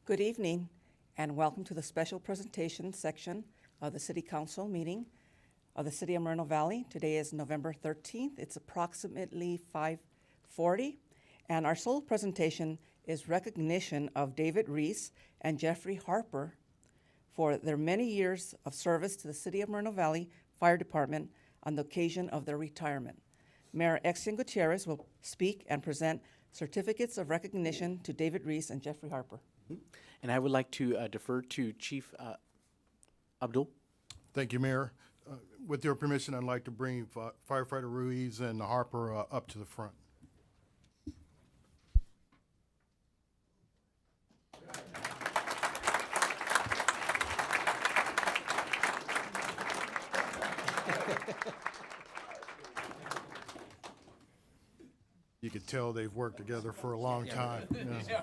Good evening, and welcome to the special presentation section of the City Council meeting of the City of Moreno Valley. Today is November 13th. It's approximately 5:40, and our sole presentation is recognition of David Reese and Jeffrey Harper for their many years of service to the City of Moreno Valley Fire Department on the occasion of their retirement. Mayor Exien Gutierrez will speak and present certificates of recognition to David Reese and Jeffrey Harper. And I would like to defer to Chief Abdul. Thank you, Mayor. With your permission, I'd like to bring Firefighter Ruiz and Harper up to the front. You could tell they've worked together for a long time. Yeah.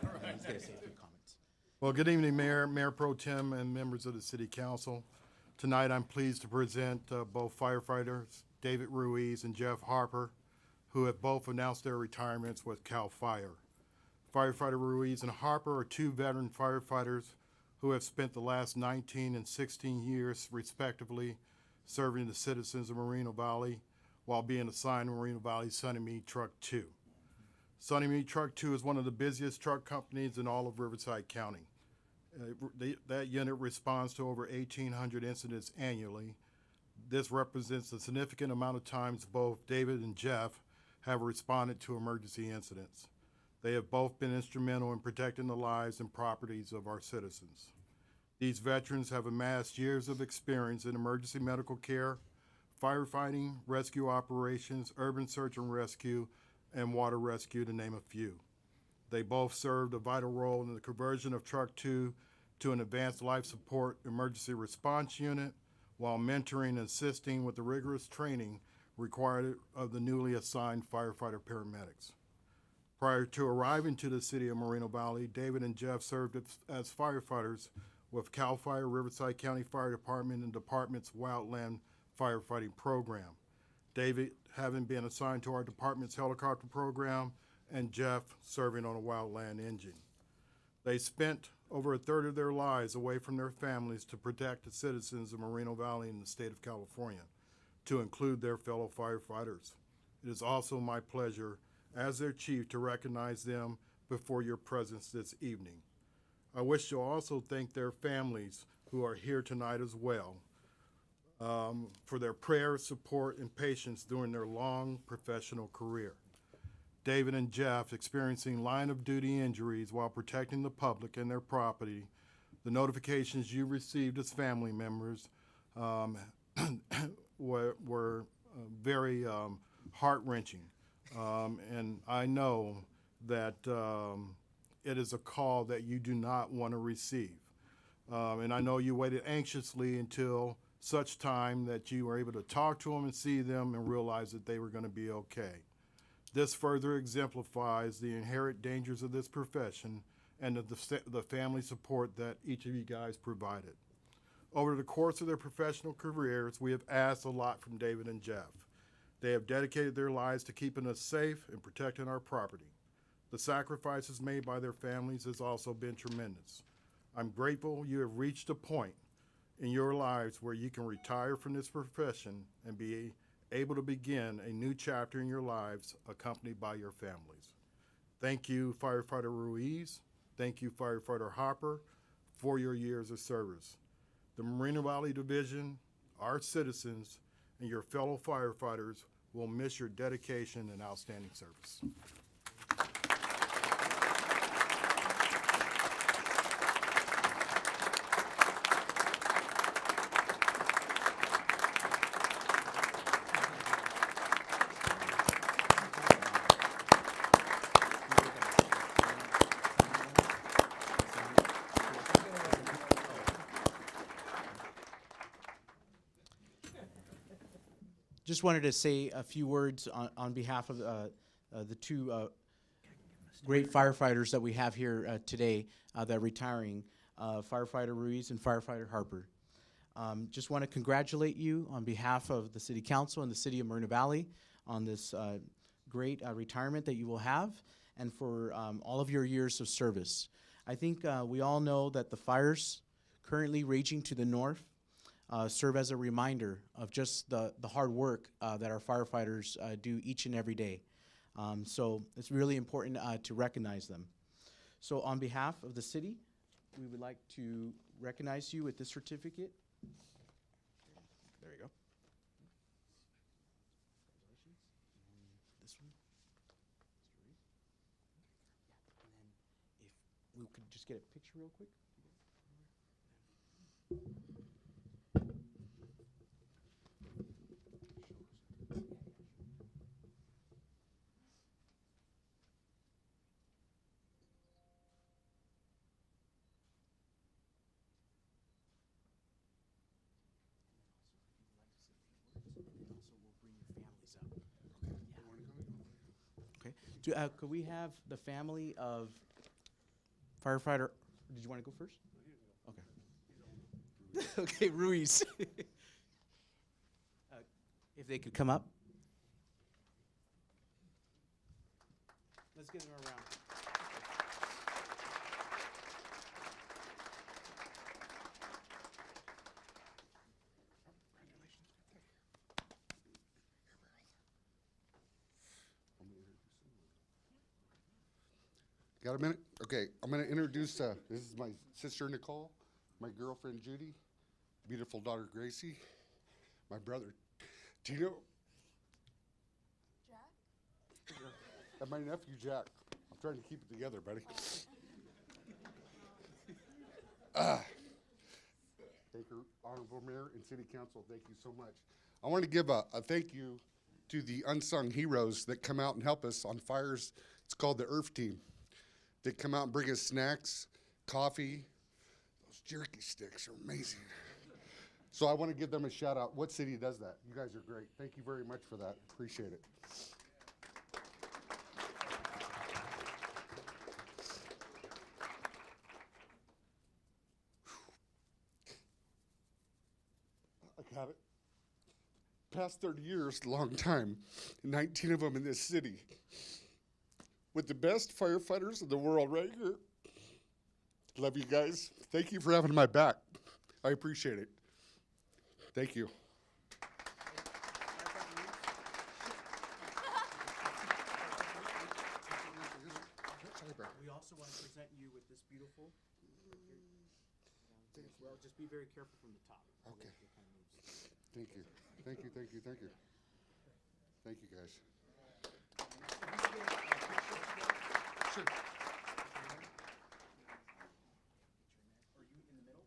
Well, good evening, Mayor Pro Tem, and members of the City Council. Tonight, I'm pleased to present both firefighters, David Ruiz and Jeff Harper, who have both announced their retirements with CAL FIRE. Firefighter Ruiz and Harper are two veteran firefighters who have spent the last 19 and 16 years, respectively, serving the citizens of Moreno Valley while being assigned Moreno Valley Sunnymead Truck 2. Sunnymead Truck 2 is one of the busiest truck companies in all of Riverside County. That unit responds to over 1,800 incidents annually. This represents a significant amount of times both David and Jeff have responded to emergency incidents. They have both been instrumental in protecting the lives and properties of our citizens. These veterans have amassed years of experience in emergency medical care, firefighting, rescue operations, urban search and rescue, and water rescue, to name a few. They both served a vital role in the conversion of Truck 2 to an advanced life support emergency response unit while mentoring and assisting with the rigorous training required of the newly assigned firefighter paramedics. Prior to arriving to the City of Moreno Valley, David and Jeff served as firefighters with CAL FIRE, Riverside County Fire Department, and Department's Wildland Firefighting Program. David having been assigned to our department's helicopter program, and Jeff serving on a wildland engine. They spent over a third of their lives away from their families to protect the citizens of Moreno Valley and the state of California, to include their fellow firefighters. It is also my pleasure, as their chief, to recognize them before your presence this evening. I wish to also thank their families who are here tonight as well, for their prayers, support, and patience during their long professional career. David and Jeff experiencing line-of-duty injuries while protecting the public and their property. The notifications you received as family members were very heart-wrenching. And I know that it is a call that you do not want to receive. And I know you waited anxiously until such time that you were able to talk to them and see them and realize that they were going to be okay. This further exemplifies the inherent dangers of this profession and the family support that each of you guys provided. Over the course of their professional careers, we have asked a lot from David and Jeff. They have dedicated their lives to keeping us safe and protecting our property. The sacrifices made by their families has also been tremendous. I'm grateful you have reached a point in your lives where you can retire from this profession and be able to begin a new chapter in your lives accompanied by your families. Thank you, Firefighter Ruiz. Thank you, Firefighter Harper, for your years of service. The Moreno Valley Division, our citizens, and your fellow firefighters will miss your dedication and outstanding service. Just wanted to say a few words on behalf of the two great firefighters that we have here today that are retiring, Firefighter Ruiz and Firefighter Harper. Just want to congratulate you on behalf of the City Council and the City of Moreno Valley on this great retirement that you will have, and for all of your years of service. I think we all know that the fires currently raging to the north serve as a reminder of just the hard work that our firefighters do each and every day. So it's really important to recognize them. So on behalf of the city, we would like to recognize you with this certificate. There you go. This one. And then if we could just get a picture real quick. Okay. Could we have the family of firefighter? Did you want to go first? Okay. Okay, Ruiz. If they could come up. Let's give them a round. Got a minute? Okay, I'm going to introduce, this is my sister Nicole, my girlfriend Judy, beautiful daughter Gracie, my brother Tino. Jack? And my nephew Jack. I'm trying to keep it together, buddy. Thank you, Honorable Mayor and City Council, thank you so much. I want to give a thank you to the unsung heroes that come out and help us on fires. It's called the IRF team. They come out and bring us snacks, coffee. Those jerky sticks are amazing. So I want to give them a shout out. What city does that? You guys are great. Thank you very much for that. Appreciate it. I got it. Past 30 years, a long time. 19 of them in this city. With the best firefighters in the world right here. Love you guys. Thank you for having my back. I appreciate it. Thank you. We also want to present you with this beautiful. Well, just be very careful from the top. Okay. Thank you. Thank you, thank you, thank you. Thank you, guys. Sure. Are you in the middle?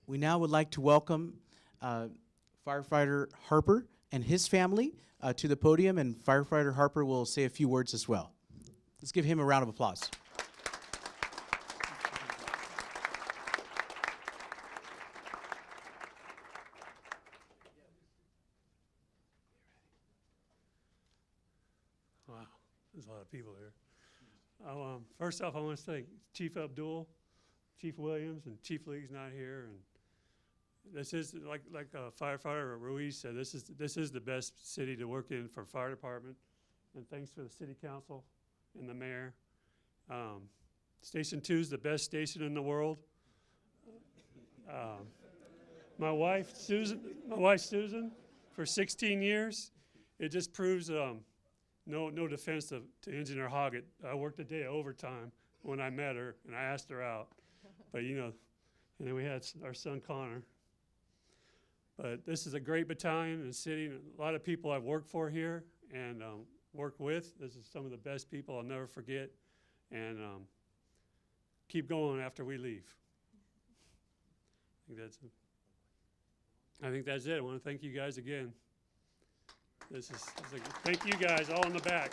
We now would like to welcome firefighter Harper and his family to the podium, and firefighter Harper will say a few words as well. Let's give him a round of applause. Wow, there's a lot of people here. First off, I want to thank Chief Abdul, Chief Williams, and Chief League's not here. And this is like firefighter Ruiz said. This is the best city to work in for fire department. And thanks for the city council and the mayor. Station 2 is the best station in the world. My wife Susan, for 16 years. It just proves no defense to Engineer Hoggett. I worked a day of overtime when I met her, and I asked her out. But, you know, and then we had our son Connor. But this is a great battalion in the city, and a lot of people I've worked for here and worked with. This is some of the best people I'll never forget, and keep going after we leave. I think that's it. I want to thank you guys again. Thank you guys all in the back.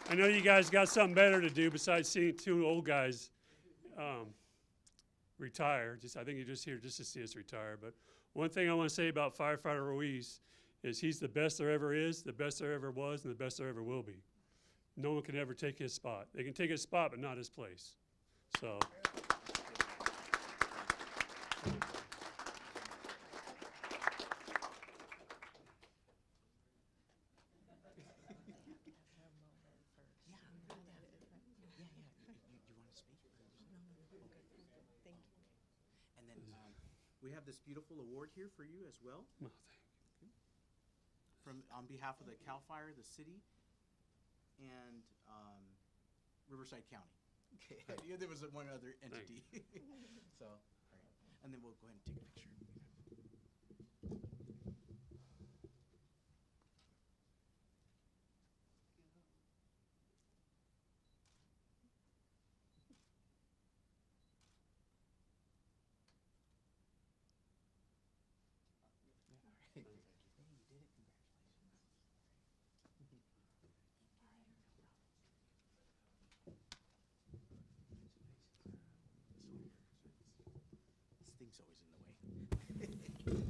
I know you guys got something better to do besides seeing two old guys retire. I think you're just here just to see us retire. But one thing I want to say about Firefighter Ruiz is he's the best there ever is, the best there ever was, and the best there ever will be. No one can ever take his spot. They can take his spot, but not his place. So. And then we have this beautiful award here for you as well. Well, From on behalf of the CAL FIRE, the city, and Riverside County. Okay, I knew there was one other entity. So, all right. And then we'll go ahead and take a picture. This thing's always in the way.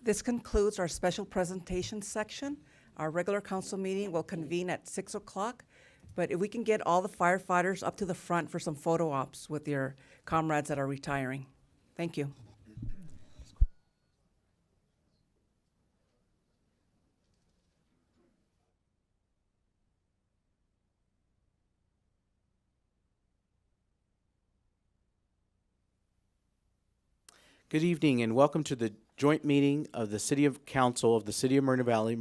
This concludes our special presentation section. Our regular council meeting will convene at 6 o'clock. But if we can get all the firefighters up to the front for some photo ops with your comrades that are retiring. Thank you. Good evening and welcome to the joint meeting of the City Council of the City of Moreno Valley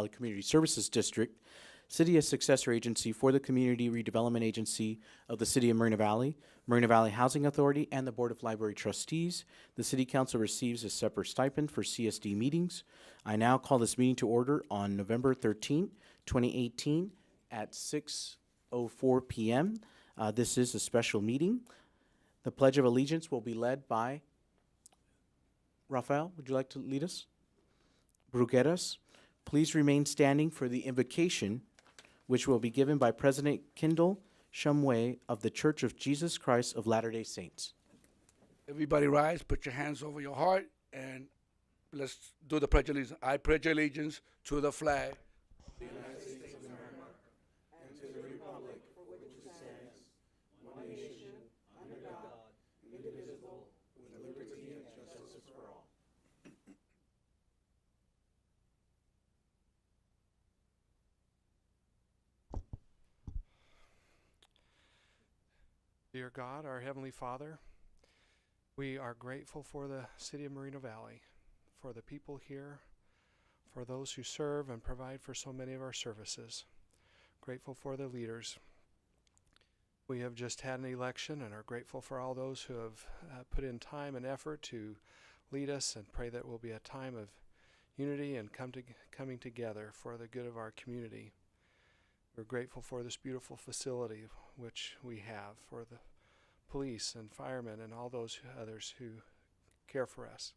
Community Services District, City as Successor Agency for the Community Redevelopment Agency of the City of Moreno Valley Housing Authority, and the Board of Library Trustees. The City Council receives a separate stipend for CSD meetings. I now call this meeting to order on November 13, 2018 at 6:04 p.m. This is a special meeting. The Pledge of Allegiance will be led by Rafael, would you like to lead us? Brugueras, please remain standing for the invocation, which will be given by President Kendall Shumway of the Church of Jesus Christ of Latter-day Saints. Everybody rise, put your hands over your heart, and let's do the Pledge of Allegiance. I pledge allegiance to the flag Dear God, our Heavenly Father, we are grateful for the City of Moreno Valley, for the people here, for those who serve and provide for so many of our services. Grateful for the leaders. We have just had an election and are grateful for all those who have put in time and effort to lead us, and pray that it will be a time of unity and coming together for the good of our community. We're grateful for this beautiful facility which we have, for the police and firemen and all those others who care for us.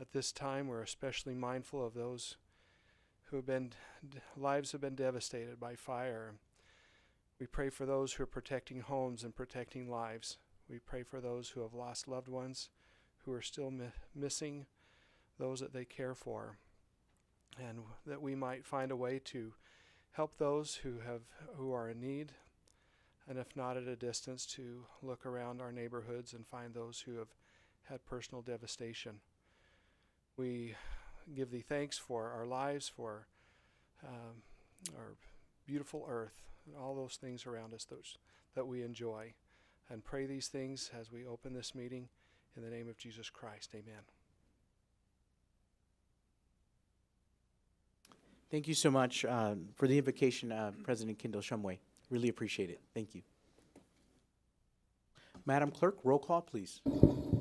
At this time, we're especially mindful of those who have been, lives have been devastated by fire. We pray for those who are protecting homes and protecting lives. We pray for those who have lost loved ones, who are still missing those that they care for, and that we might find a way to help those who are in need, and if not at a distance, to look around our neighborhoods and find those who have had personal devastation. We give thee thanks for our lives, for our beautiful earth, and all those things around us that we enjoy, and pray these things as we open this meeting in the name of Jesus Christ. Amen. Thank you so much for the invocation, President Kendall Shumway. Really appreciate it. Thank you. Madam Clerk, roll call, please.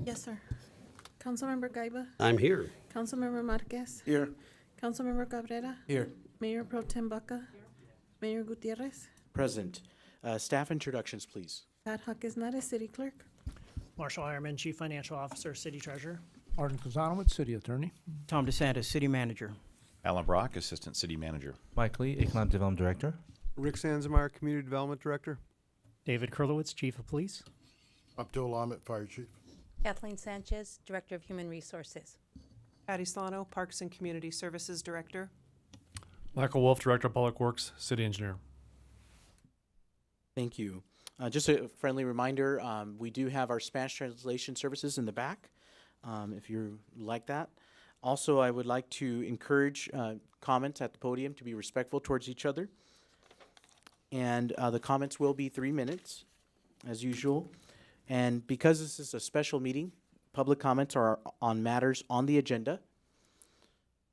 Yes, sir. Councilmember Gaiba, I'm here. Councilmember Marquez, Here. Councilmember Cabrera, Here. Mayor Pro Tem Baca, Mayor Gutierrez, Present. Staff introductions, please. Pat Hackesnare, City Clerk. Marshall Ironman, Chief Financial Officer, City Treasurer. Arden Kazanowicz, City Attorney. Tom DeSantis, City Manager. Alan Brock, Assistant City Manager. Mike Lee, Economic Development Director. Rick Sanzmeyer, Community Development Director. David Kurlowitz, Chief of Police. Abdul Ahmet, Fire Chief. Kathleen Sanchez, Director of Human Resources. Patty Slano, Parks and Community Services Director. Michael Wolf, Director of Public Works, City Engineer. Thank you. Just a friendly reminder, we do have our Spanish translation services in the back, if you like that. Also, I would like to encourage comments at the podium to be respectful towards each other. And the comments will be 3 minutes, as usual. And because this is a special meeting, public comments are on matters on the agenda.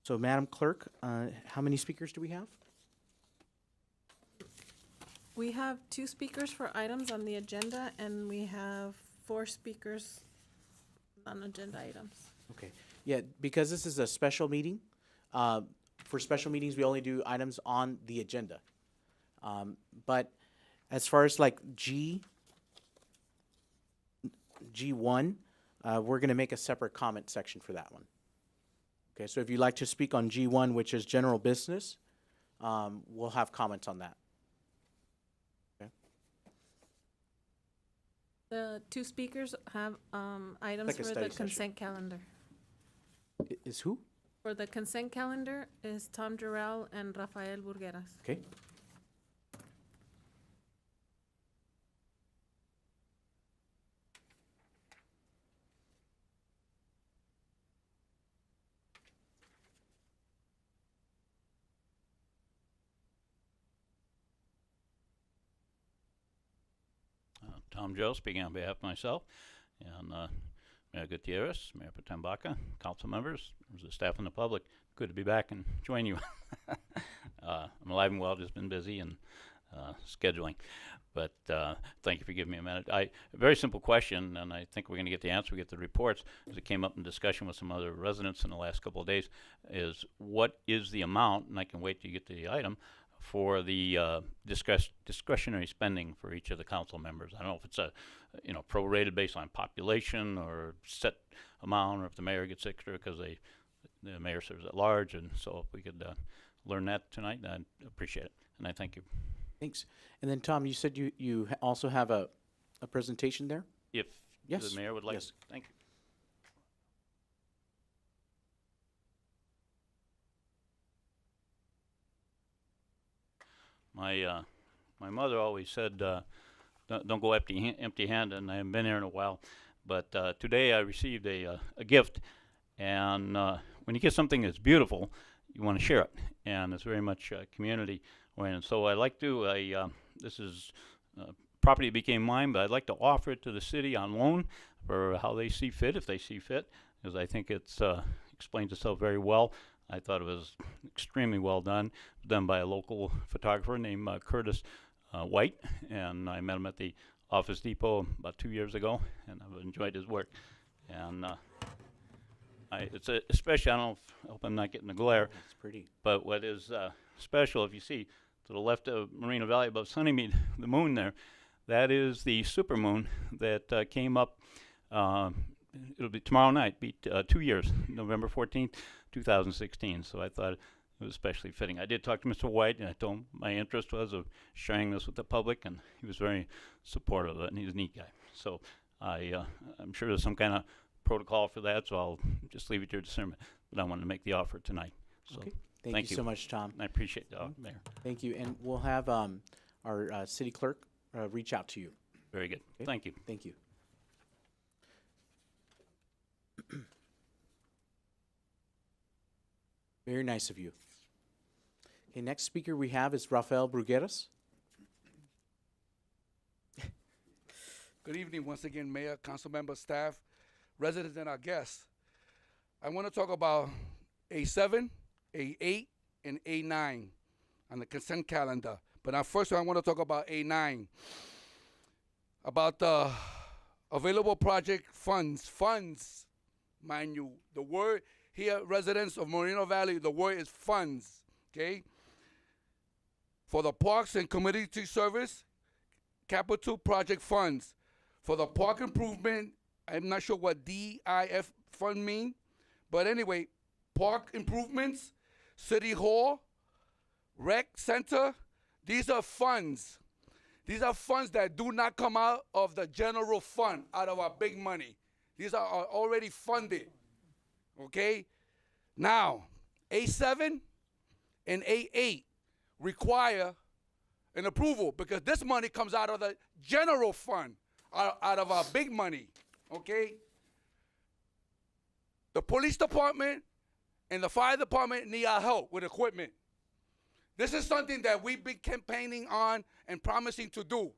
So, Madam Clerk, how many speakers do we have? We have 2 speakers for items on the agenda, and we have 4 speakers on agenda items. Okay. Yeah, because this is a special meeting, for special meetings, we only do items on the agenda. But as far as like G1, we're going to make a separate comment section for that one. Okay, so if you'd like to speak on G1, which is general business, we'll have comments on that. Okay. The 2 speakers have items Like a for the study session. consent calendar. Is who? For the consent calendar is Tom Jarrell and Rafael Burgueras. Okay. Tom Joe speaking on behalf of myself and Mayor Gutierrez, Mayor Pro Tem Baca, council members, members of the staff and the public. Good to be back and join you. I'm alive and well, just been busy and scheduling. But thank you for giving me a minute. A very simple question, and I think we're going to get the answer. We get the reports, as it came up in discussion with some other residents in the last couple of days, is what is the amount, and I can wait till you get to the item, for the discretionary spending for each of the council members. I don't know if it's a prorated based on population or set amount, or if the mayor gets extra because the mayor serves at large. And so if we could learn that tonight, I'd appreciate it. And I thank you. Thanks. And then, Tom, you said you also have a presentation there? If Yes. the mayor would like. Yes. Thank you. My mother always said, don't go empty-handed, and I haven't been here in a while. But today I received a gift, and when you get something that's beautiful, you want to share it, and it's very much community-oriented. So I like to, this is property that became mine, but I'd like to offer it to the city on loan for how they see fit, if they see fit, because I think it's explains itself very well. I thought it was extremely well done by a local photographer named Curtis White, and I met him at the Office Depot about 2 years ago, and I've enjoyed his work. And it's especially, I don't know I hope I'm not getting the glare. It's pretty. But what is special, if you see to the left of Moreno Valley above Sunnymead, the moon there, that is the supermoon that came up. It'll be tomorrow night, be 2 years, November 14th, 2016. So I thought it was especially fitting. I did talk to Mr. White, and I told him my interest was of sharing this with the public, and he was very supportive of it, and he's a neat guy. So I'm sure there's some kind of protocol for that, so I'll just leave it to your discernment. But I wanted to make the offer tonight. So Okay. Thank you so much, Tom. I appreciate the Mayor. Thank you. And we'll have our city clerk reach out to you. Very good. Okay? Thank you. Thank you. Very nice of you. Okay, next speaker we have is Rafael Brugueras. Good evening once again, Mayor, council members, staff, residents, and our guests. I want to talk about A7, A8, and A9 on the consent calendar. But now first I want to talk about A9, about the available project funds, mind you. The word here, residents of Moreno Valley, the word is funds, okay? For the Parks and Community Service, capital project funds. For the park improvement, I'm not sure what DIF fund mean, but anyway, park improvements, city hall, rec center, these are funds. These are funds that do not come out of the general fund, out of our big money. These are already funded, okay? Now, A7 and A8 require an approval because this money comes out of the general fund, out of our big money, okay? The police department and the fire department need our help with equipment. This is something that we've been campaigning on and promising to do.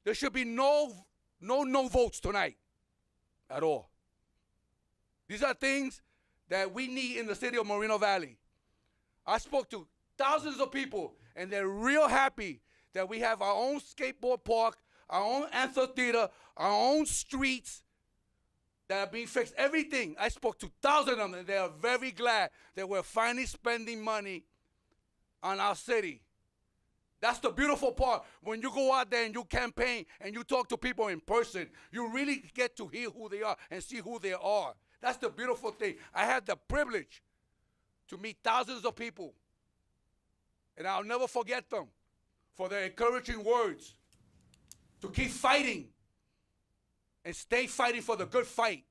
There should be no votes tonight at all. These are things that we need in the city of Moreno Valley. I spoke to thousands of people, and they're real happy that we have our own skateboard park, our own amphitheater, our own streets that are being fixed. Everything. I spoke to thousands of them, and they are very glad that we're finally spending money on our city. That's the beautiful part. When you go out there and you campaign and you talk to people in person, you really get to hear who they are and see who they are. That's the beautiful thing. I had the privilege to meet thousands of people, and I'll never forget them for their encouraging words to keep fighting and stay fighting for the good fight.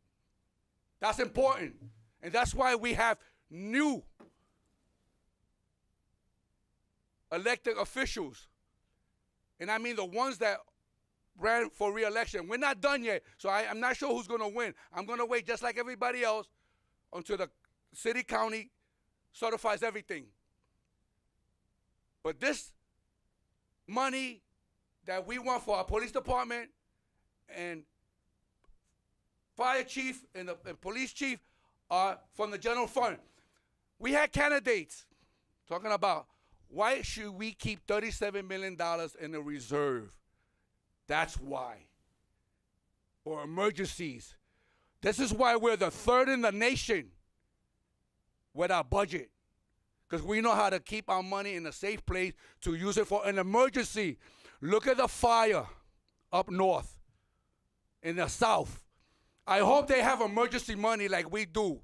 That's important, and that's why we have new elected officials, and I mean the ones that ran for re-election. We're not done yet, so I'm not sure who's going to win. I'm going to wait just like everybody else until the city county certifies everything. But this money that we want for our police department and fire chief and the police chief are from the general fund. We had candidates talking about why should we keep $37 million in the reserve? That's why. For emergencies. This is why we're the third in the nation with our budget. Because we know how to keep our money in a safe place to use it for an emergency. Look at the fire up north, in the south. I hope they have emergency money like we do,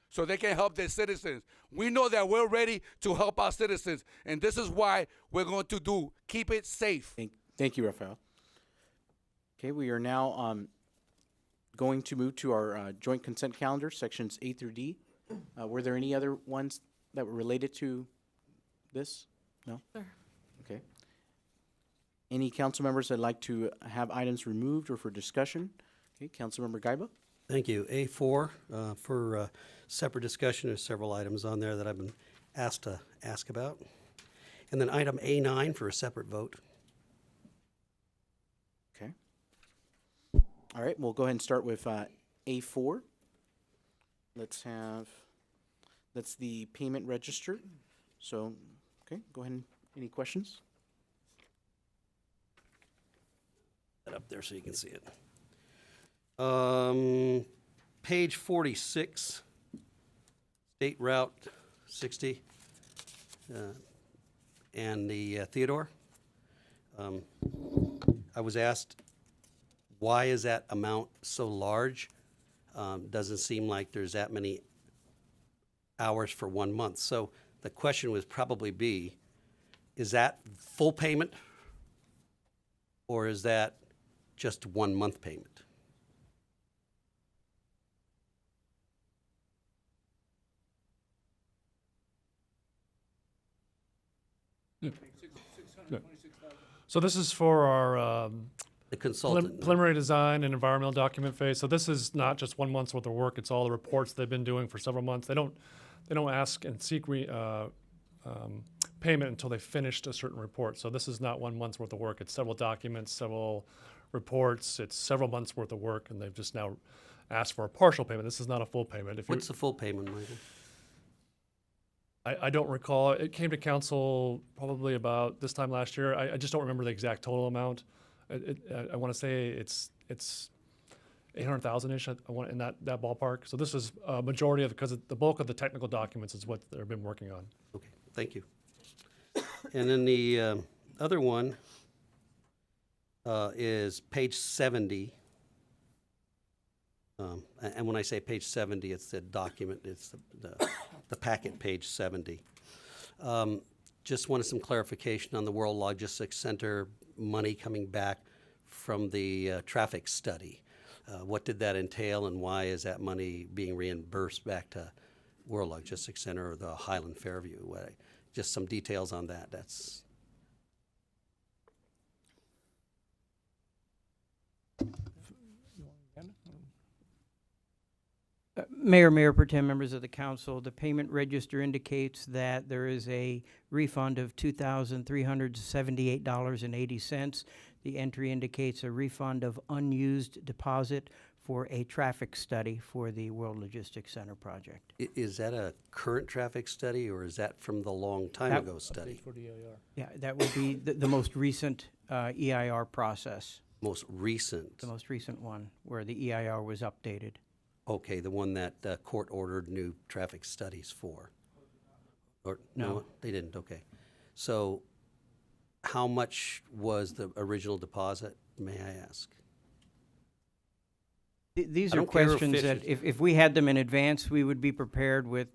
so they can help their citizens. We know that we're ready to help our citizens, and this is why we're going to keep it safe. Thank you, Rafael. Okay, we are now going to move to our joint consent calendar, sections A through D. Were there any other ones that were related to this? No? Sure. Okay. Any council members that'd like to have items removed or for discussion? Okay, Councilmember Gaiba. Thank you. A4 for separate discussion. There's several items on there that I've been asked to ask about. And then item A9 for a separate vote. Okay. All right, we'll go ahead and start with A4. That's the payment register. So, okay, go ahead. Any questions? That up there so you can see it. Page 46, State Route 60, and the Theodore. I was asked, why is that amount so large? Doesn't seem like there's that many hours for 1 month. So the question would probably be, is that full payment, or is that just 1 month payment? So this is for our the consultant preliminary design and environmental document phase. So this is not just 1 month's worth of work. It's all the reports they've been doing for several months. They don't ask and seek payment until they finished a certain report. So this is not 1 month's worth of work. It's several documents, several reports. It's several months worth of work, and they've just now asked for a partial payment. This is not a full payment. What's the full payment, Michael? I don't recall. It came to council probably about this time last year. I just don't remember the exact total amount. I want to say it's 800,000-ish, I want in that ballpark. So this is a majority of, because the bulk of the technical documents is what they've been working on. Okay, thank you. And then the other one is page 70. And when I say page 70, it's the document, it's the packet, page 70. Just wanted some clarification on the World Logistics Center money coming back from the traffic study. What did that entail, and why is that money being reimbursed back to World Logistics Center or the Highland Fairview? Just some details on that. That's Mayor Pro Tem, members of the council, the payment register indicates that there is a refund of $2,378.80. The entry indicates a refund of unused deposit for a traffic study for the World Logistics Center project. Is that a current traffic study, or is that from the long time ago study? For the EIR. Yeah, that would be the most recent EIR process, Most recent? the most recent one, where the EIR was updated. Okay, the one that court ordered new traffic studies for? Or, No. They didn't, okay. So how much was the original deposit, may I ask? These I are don't care questions that if we had them in advance, we would be prepared with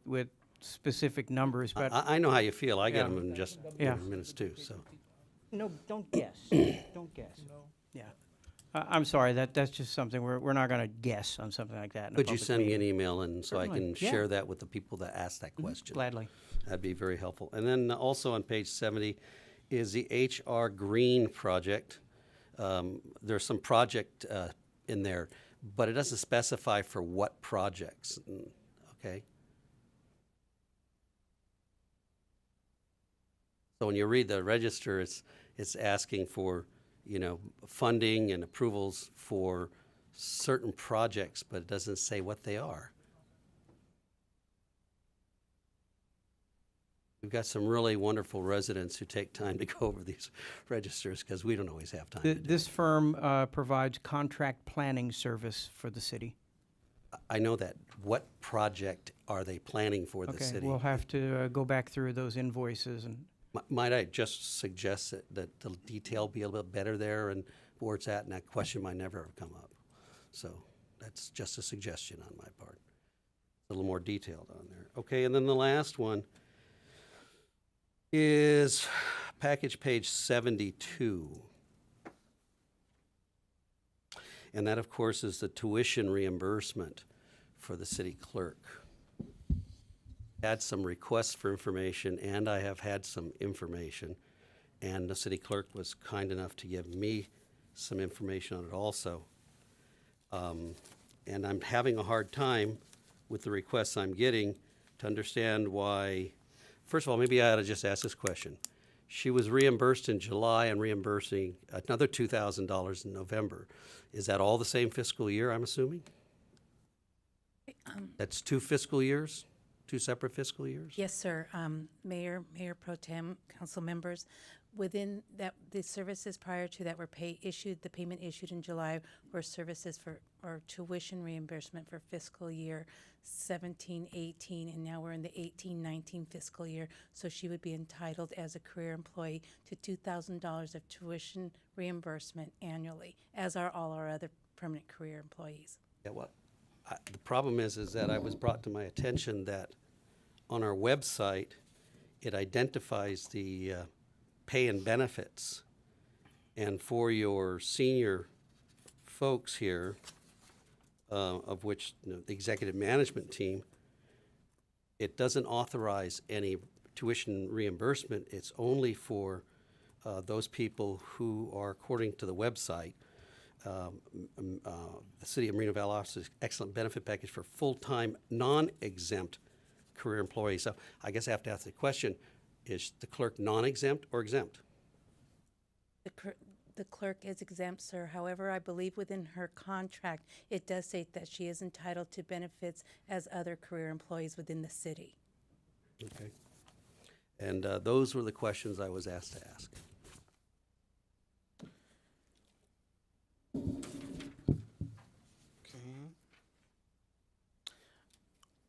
specific numbers, but. I know how you feel. I get Yeah. them in just Yeah. minutes too, so. No, don't guess. Don't guess. Yeah. I'm sorry, that's just something, we're not gonna guess on something like that in a Could you public send me an meeting. email and so I Certainly, can yeah. share that with the people that asked that question? Gladly. That'd be very helpful. And then also on page 70 is the HR Green project. There's some project in there, but it doesn't specify for what projects, okay? So when you read the register, it's asking for, funding and approvals for certain projects, but it doesn't say what they are. We've got some really wonderful residents who take time to go over these registers because we don't always have time to do it. This firm provides contract planning service for the city. I know that. What project are they planning for the Okay, city? we'll have to go back through those invoices and. Might I just suggest that the detail be a little bit better there and where it's at, and that question might never have come up. So that's just a suggestion on my part. A little more detailed on there. Okay, and then the last one is package page 72. And that, of course, is the tuition reimbursement for the city clerk. Had some requests for information, and I have had some information, and the city clerk was kind enough to give me some information on it also. And I'm having a hard time with the requests I'm getting to understand why. First of all, maybe I ought to just ask this question. She was reimbursed in July and reimbursing another $2,000 in November. Is that all the same fiscal year, I'm assuming? That's 2 fiscal years? 2 separate fiscal years? Yes, sir. Mayor Pro Tem, council members, within that, the services prior to that were the payment issued in July were services or tuition reimbursement for fiscal year 17-18, and now we're in the 18-19 fiscal year. So she would be entitled as a career employee to $2,000 of tuition reimbursement annually, as are all our other permanent career employees. Yeah, well, the problem is that I was brought to my attention that on our website, it identifies the pay and benefits. And for your senior folks here, of which the executive management team, it doesn't authorize any tuition reimbursement. It's only for those people who are, according to the website, the City of Moreno Valley offers excellent benefit package for full-time, non-exempt career employees. So I guess I have to ask the question, is the clerk non-exempt or exempt? The clerk is exempt, sir. However, I believe within her contract, it does say that she is entitled to benefits as other career employees within the city. Okay. And those were the questions I was asked to ask.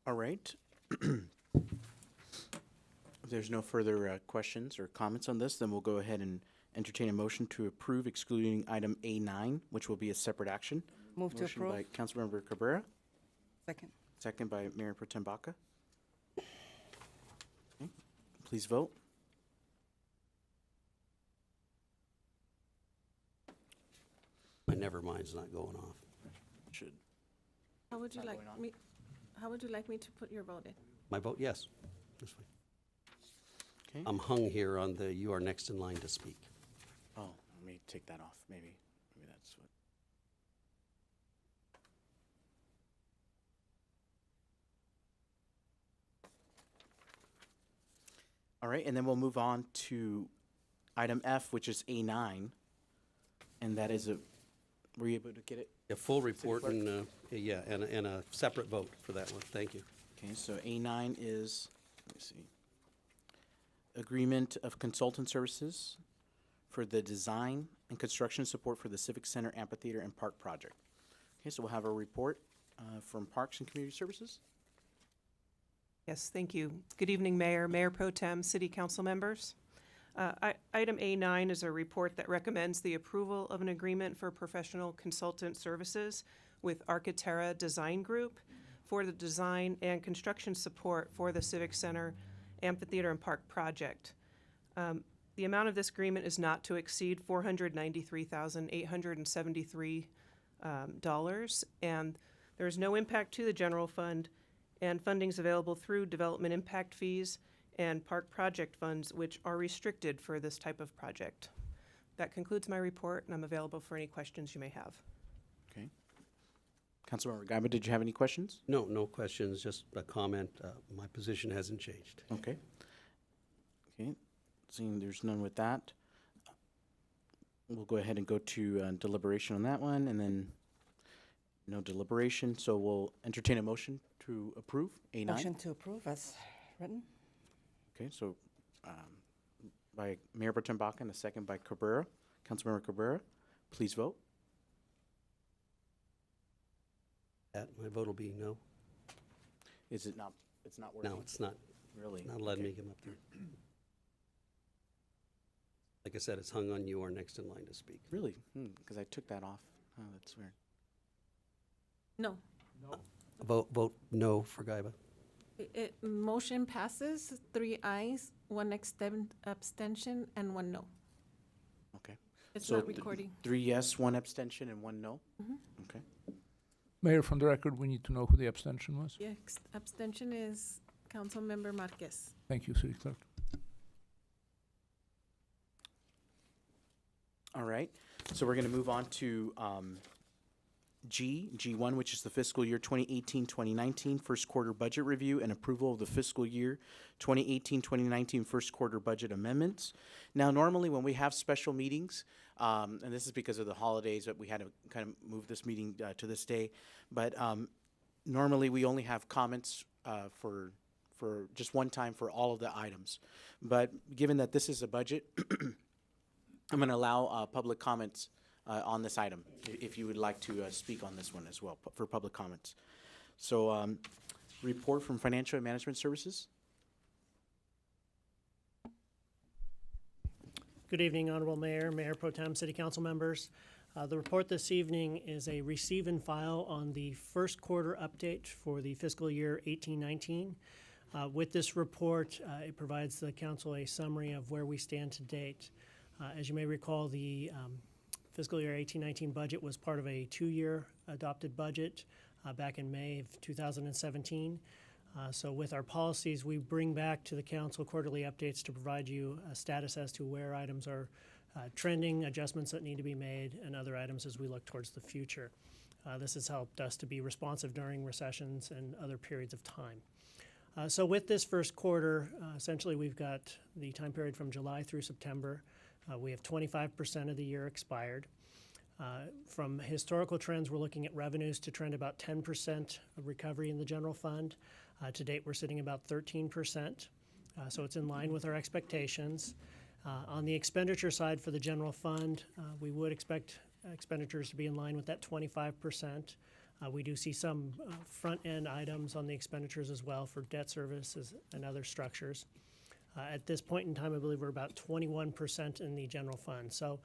All right. If there's no further questions or comments on this, then we'll go ahead and entertain a motion to approve excluding item A9, which will be a separate action. Move to approve. Motion by Councilmember Cabrera, Second. second by Mayor Pro Tem Baca. Okay. Please vote. My never mind's not going off. Should. How would you Not like going on. me, how would you like me to put your vote in? My vote, yes. This way. Okay. I'm hung here on the you are next in line to speak. Oh, let me take that off. Maybe that's what. All right, and then we'll move on to item F, which is A9, and that is a. Were you able to get it? A full report clerk? and, yeah, and a separate vote for that one. Thank you. Okay, so A9 is, let me see, agreement of consultant services for the design and construction support for the Civic Center Amphitheater and Park project. Okay, so we'll have a report from Parks and Community Services. Yes, thank you. Good evening, Mayor, Mayor Pro Tem, City Council members. Item A9 is a report that recommends the approval of an agreement for professional consultant services with Architera Design Group for the design and construction support for the Civic Center Amphitheater and Park project. The amount of this agreement is not to exceed $493,873, and there is no impact to the general fund, and funding is available through development impact fees and park project funds, which are restricted for this type of project. That concludes my report, and I'm available for any questions you may have. Okay. Councilmember Gaiba, did you have any questions? No, no questions, just a comment. My position hasn't changed. Okay. Okay, seeing there's none with that, we'll go ahead and go to deliberation on that one, and then no deliberation, so we'll entertain a motion to approve A9. Motion to approve as written. Okay, so by Mayor Pro Tem Baca and a second by Cabrera. Councilmember Cabrera, please vote. My vote will be no. Is it not, it's not working? No, it's not. Really? Not letting Okay. me come up there. Like I said, it's hung on you are next in line to speak. Really? Because I took that off. Oh, that's weird. No. Vote no for Gaiba. Motion passes, 3 ayes, 1 abstention, and 1 no. Okay. It's So not recording. 3 yes, 1 abstention, and 1 no? Mhm. Okay. Mayor, from the record, we need to know who the abstention was. The abstention is Councilmember Marquez. Thank you, City Clerk. All right, so we're going to move on to G1, which is the fiscal year 2018-2019 first quarter budget review and approval of the fiscal year 2018-2019 first quarter budget amendments. Now, normally when we have special meetings, and this is because of the holidays, but we had to kind of move this meeting to this day, but normally we only have comments for just one time for all of the items. But given that this is a budget, I'm going to allow public comments on this item, if you would like to speak on this one as well, for public comments. So, report from Financial and Management Services. Good evening, Honorable Mayor, Mayor Pro Tem, City Council members. The report this evening is a receive and file on the first quarter update for the fiscal year 18-19. With this report, it provides the council a summary of where we stand to date. As you may recall, the fiscal year 18-19 budget was part of a 2-year adopted budget back in May of 2017. So with our policies, we bring back to the council quarterly updates to provide you a status as to where items are trending, adjustments that need to be made, and other items as we look towards the future. This has helped us to be responsive during recessions and other periods of time. So with this first quarter, essentially we've got the time period from July through September. We have 25% of the year expired. From historical trends, we're looking at revenues to trend about 10% of recovery in the general fund. To date, we're sitting about 13%, so it's in line with our expectations. On the expenditure side for the general fund, we would expect expenditures to be in line with that 25%. We do see some front-end items on the expenditures as well for debt services and other structures. At this point in time, I believe we're about 21% in the general fund. So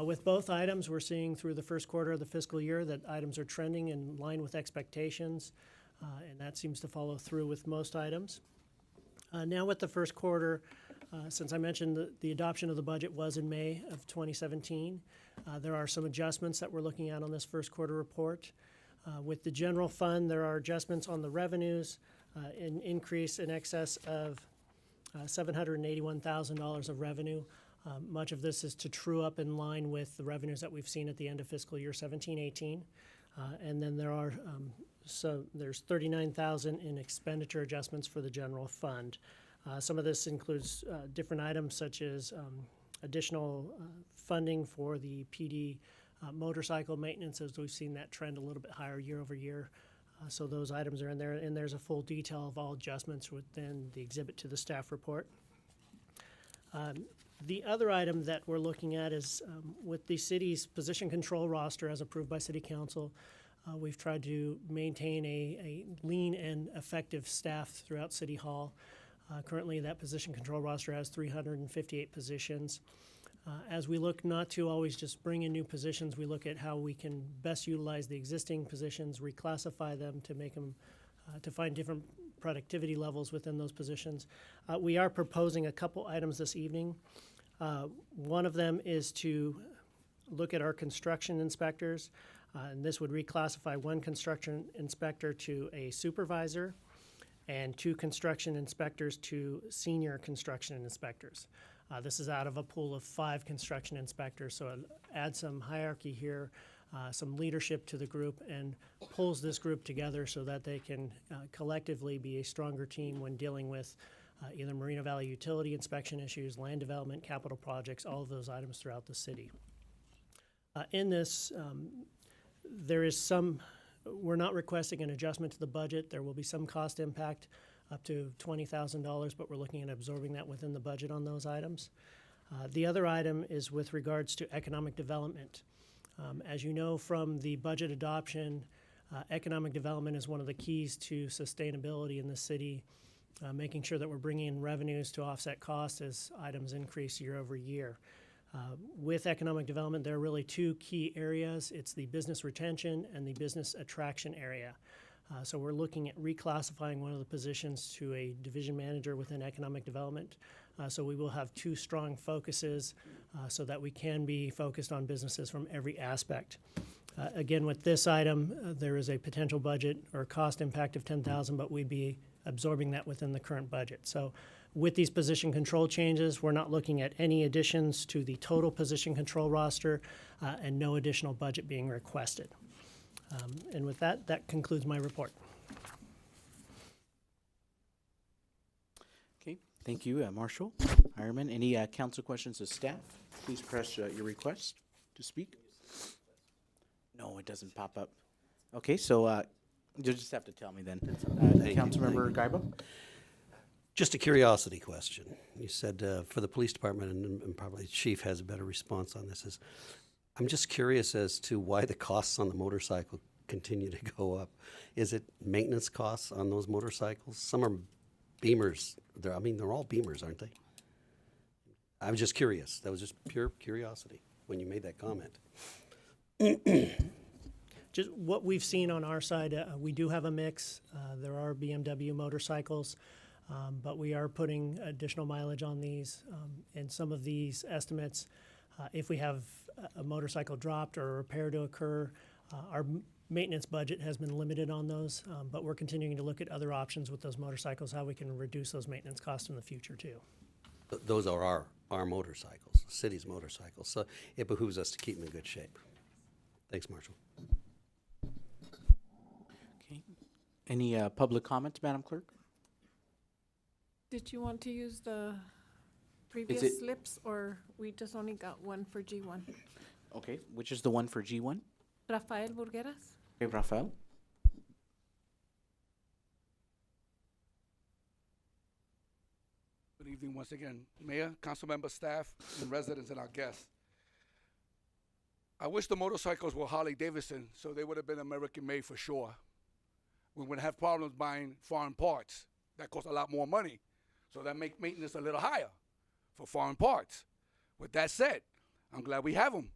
with both items, we're seeing through the first quarter of the fiscal year that items are trending in line with expectations, and that seems to follow through with most items. Now with the first quarter, since I mentioned the adoption of the budget was in May of 2017, there are some adjustments that we're looking at on this first quarter report. With the general fund, there are adjustments on the revenues, an increase in excess of $781,000 of revenue. Much of this is to true up in line with the revenues that we've seen at the end of fiscal year 17-18. And then there are there's $39,000 in expenditure adjustments for the general fund. Some of this includes different items such as additional funding for the PD motorcycle maintenance, as we've seen that trend a little bit higher year over year. So those items are in there, and there's a full detail of all adjustments within the exhibit to the staff report. The other item that we're looking at is with the city's position control roster as approved by City Council. We've tried to maintain a lean and effective staff throughout City Hall. Currently, that position control roster has 358 positions. As we look not to always just bring in new positions, we look at how we can best utilize the existing positions, reclassify them to make them, to find different productivity levels within those positions. We are proposing a couple items this evening. One of them is to look at our construction inspectors, and this would reclassify one construction inspector to a supervisor and 2 construction inspectors to senior construction inspectors. This is out of a pool of 5 construction inspectors, so it adds some hierarchy here, some leadership to the group, and pulls this group together so that they can collectively be a stronger team when dealing with either Moreno Valley utility inspection issues, land development, capital projects, all of those items throughout the city. In this, there is some, we're not requesting an adjustment to the budget. There will be some cost impact up to $20,000, but we're looking at absorbing that within the budget on those items. The other item is with regards to economic development. As you know from the budget adoption, economic development is one of the keys to sustainability in the city, making sure that we're bringing in revenues to offset costs as items increase year over year. With economic development, there are really 2 key areas. It's the business retention and the business attraction area. So we're looking at reclassifying one of the positions to a division manager within economic development. So we will have 2 strong focuses so that we can be focused on businesses from every aspect. Again, with this item, there is a potential budget or cost impact of $10,000, but we'd be absorbing that within the current budget. So with these position control changes, we're not looking at any additions to the total position control roster and no additional budget being requested. And with that, that concludes my report. Okay, thank you, Marshall. Hireman, any council questions of staff? Please press your request to speak. No, it doesn't pop up. Okay, so you'll just have to tell me then. Councilmember Gaiba? Just a curiosity question. You said for the police department, and probably the chief has a better response on this, is I'm just curious as to why the costs on the motorcycle continue to go up. Is it maintenance costs on those motorcycles? Some are Beamers. They're all Beamers, aren't they? I was just curious. That was just pure curiosity when you made that comment. Just what we've seen on our side, we do have a mix. There are BMW motorcycles, but we are putting additional mileage on these. And some of these estimates, if we have a motorcycle dropped or a repair to occur, our maintenance budget has been limited on those, but we're continuing to look at other options with those motorcycles, how we can reduce those maintenance costs in the future too. Those are our motorcycles, city's motorcycles, so it behooves us to keep them in good shape. Thanks, Marshall. Okay. Any public comments, Madam Clerk? Did you want to use the previous slips, or we just only got one for G1? Okay, which is the one for G1? Rafael Burgueras? Okay, Rafael. Good evening once again, Mayor, council member, staff, and residents and our guests. I wish the motorcycles were Harley Davidson, so they would have been American made for sure. We wouldn't have problems buying foreign parts. That costs a lot more money. So that make maintenance a little higher for foreign parts. With that said, I'm glad we have them.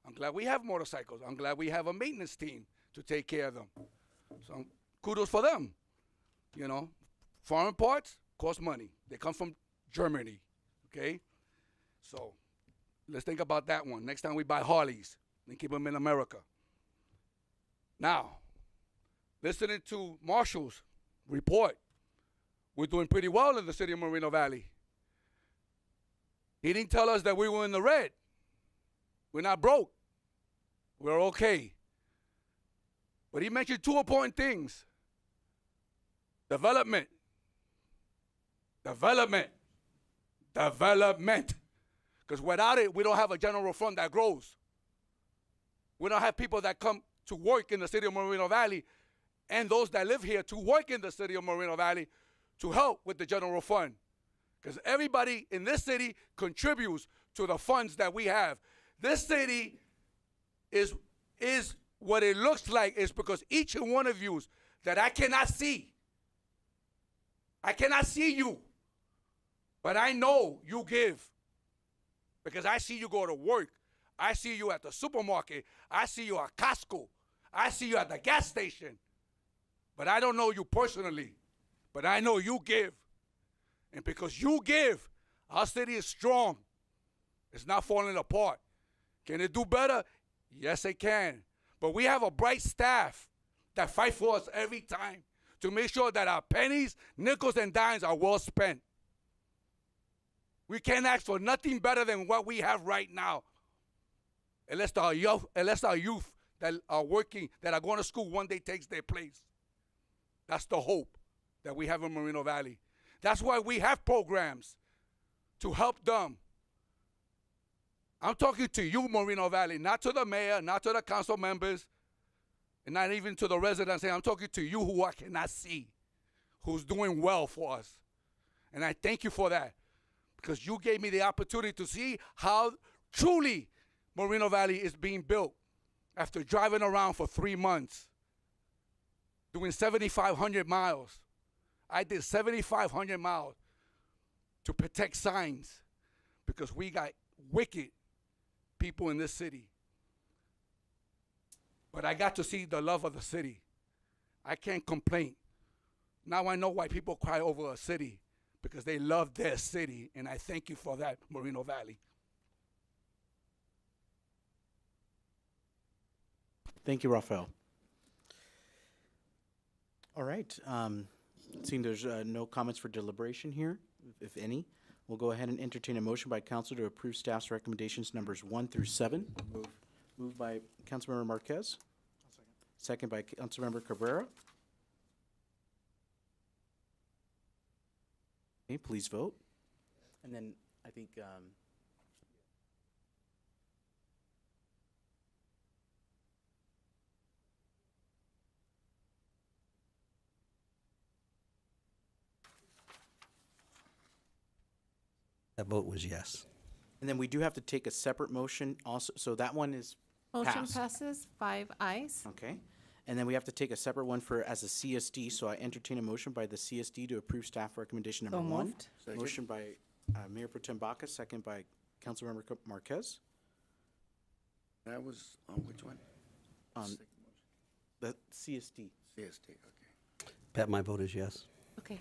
I'm glad we have motorcycles. I'm glad we have a maintenance team to take care of them. So kudos for them. You know, foreign parts cost money. They come from Germany, okay? So let's think about that one. Next time we buy Harleys, then keep them in America. Now, listening to Marshall's report, we're doing pretty well in the city of Moreno Valley. He didn't tell us that we were in the red. We're not broke. We're okay. But he mentioned two important things. Development. Development. Development. Because without it, we don't have a general fund that grows. We don't have people that come to work in the city of Moreno Valley and those that live here to work in the city of Moreno Valley to help with the general fund. Because everybody in this city contributes to the funds that we have. This city is what it looks like is because each and one of you that I cannot see. I cannot see you. But I know you give. Because I see you go to work. I see you at the supermarket. I see you at Costco. I see you at the gas station. But I don't know you personally. But I know you give. And because you give, our city is strong. It's not falling apart. Can it do better? Yes, it can. But we have a bright staff that fight for us every time to make sure that our pennies, nickels, and dimes are well spent. We can't ask for nothing better than what we have right now. Unless our youth that are working, that are going to school one day takes their place. That's the hope that we have in Moreno Valley. That's why we have programs to help them. I'm talking to you, Moreno Valley, not to the mayor, not to the council members, and not even to the residents. I'm talking to you who I cannot see, who's doing well for us. And I thank you for that, because you gave me the opportunity to see how truly Moreno Valley is being built after driving around for 3 months, doing 7,500 miles. I did 7,500 miles to protect signs because we got wicked people in this city. But I got to see the love of the city. I can't complain. Now I know why people cry over a city, because they love their city, and I thank you for that, Moreno Valley. Thank you, Rafael. All right. Seeing there's no comments for deliberation here, if any, we'll go ahead and entertain a motion by council to approve staff's recommendations numbers 1 through 7. Moved by Councilmember Marquez. Second by Councilmember Cabrera. Okay, please vote. And then I think That vote was yes. and then we do have to take a separate motion also. So that one is Motion passed. passes, 5 ayes. Okay. And then we have to take a separate one for as a CSD. So I entertain a motion by the CSD to approve staff recommendation number So 1. moved. Motion by Mayor Pro Tem Baca, second by Councilmember Marquez. That was on which one? The CSD. CSD, okay. Pat, my vote is yes. Okay.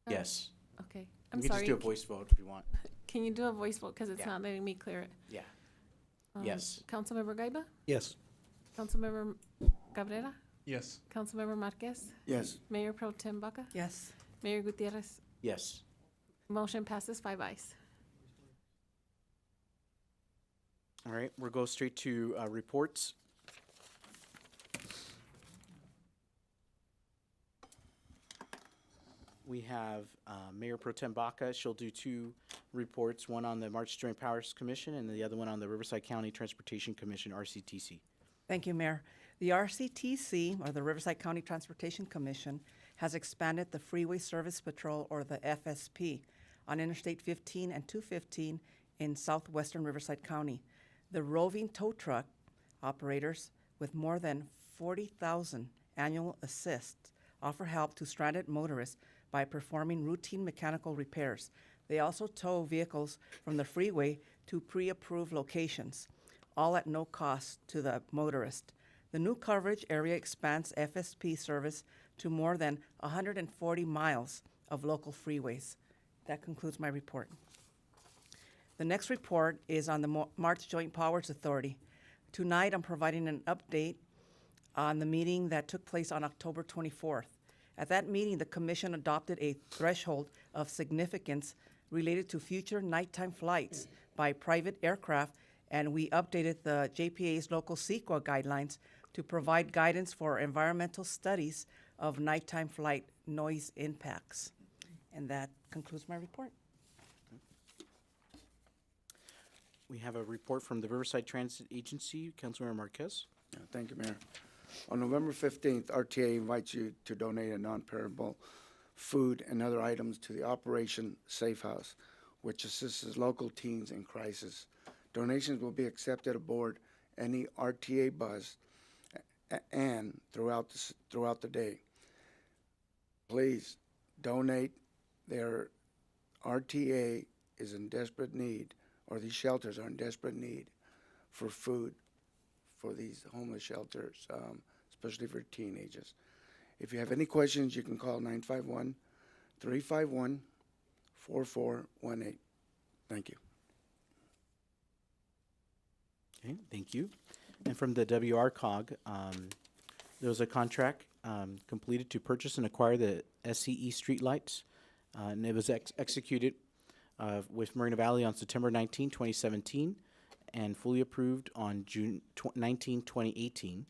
Yes. Okay. You I'm can sorry. just do a voice vote if you want. Can you do a voice vote, because it's Yeah. not letting me clear it? Yeah. Yes. Councilmember Gaiba? Yes. Councilmember Cabrera? Yes. Councilmember Marquez? Yes. Mayor Pro Tem Baca? Yes. Mayor Gutierrez? Yes. Motion passes, 5 ayes. All right, we'll go straight to reports. We have Mayor Pro Tem Baca. She'll do 2 reports, one on the March Joint Powers Commission and the other one on the Riverside County Transportation Commission, RCTC. Thank you, Mayor. The RCTC, or the Riverside County Transportation Commission, has expanded the Freeway Service Patrol, or the FSP, on Interstate 15 and 215 in southwestern Riverside County. The roving tow truck operators with more than 40,000 annual assists offer help to stranded motorists by performing routine mechanical repairs. They also tow vehicles from the freeway to pre-approved locations, all at no cost to the motorist. The new coverage area expands FSP service to more than 140 miles of local freeways. That concludes my report. The next report is on the March Joint Powers Authority. Tonight, I'm providing an update on the meeting that took place on October 24th. At that meeting, the Commission adopted a threshold of significance related to future nighttime flights by private aircraft, and we updated the JPA's local CEQA guidelines to provide guidance for environmental studies of nighttime flight noise impacts. And that concludes my report. We have a report from the Riverside Transit Agency. Councilmember Marquez. Thank you, Mayor. On November 15th, RTA invites you to donate a non-perishable food and other items to the Operation Safe House, which assists local teens in crisis. Donations will be accepted aboard any RTA bus and throughout the day. Please donate. Their RTA is in desperate need, or these shelters are in desperate need for food for these homeless shelters, especially for teenagers. If you have any questions, you can call 951-351-4418. Thank you. Okay, thank you. And from the WRCOG, there was a contract completed to purchase and acquire the SCE streetlights, and it was executed with Moreno Valley on September 19, 2017, and fully approved on June 19, 2018.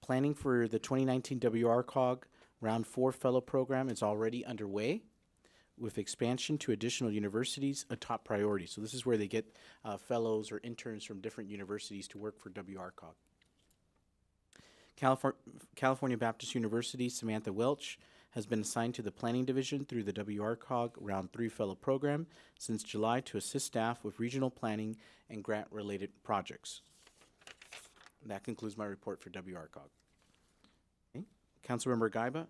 Planning for the 2019 WRCOG Round 4 Fellow Program is already underway, with expansion to additional universities a top priority. So this is where they get fellows or interns from different universities to work for WRCOG. California Baptist University Samantha Welch has been assigned to the Planning Division through the WRCOG Round 3 Fellow Program since July to assist staff with regional planning and grant-related projects. That concludes my report for WRCOG. Okay. Councilmember Gaiba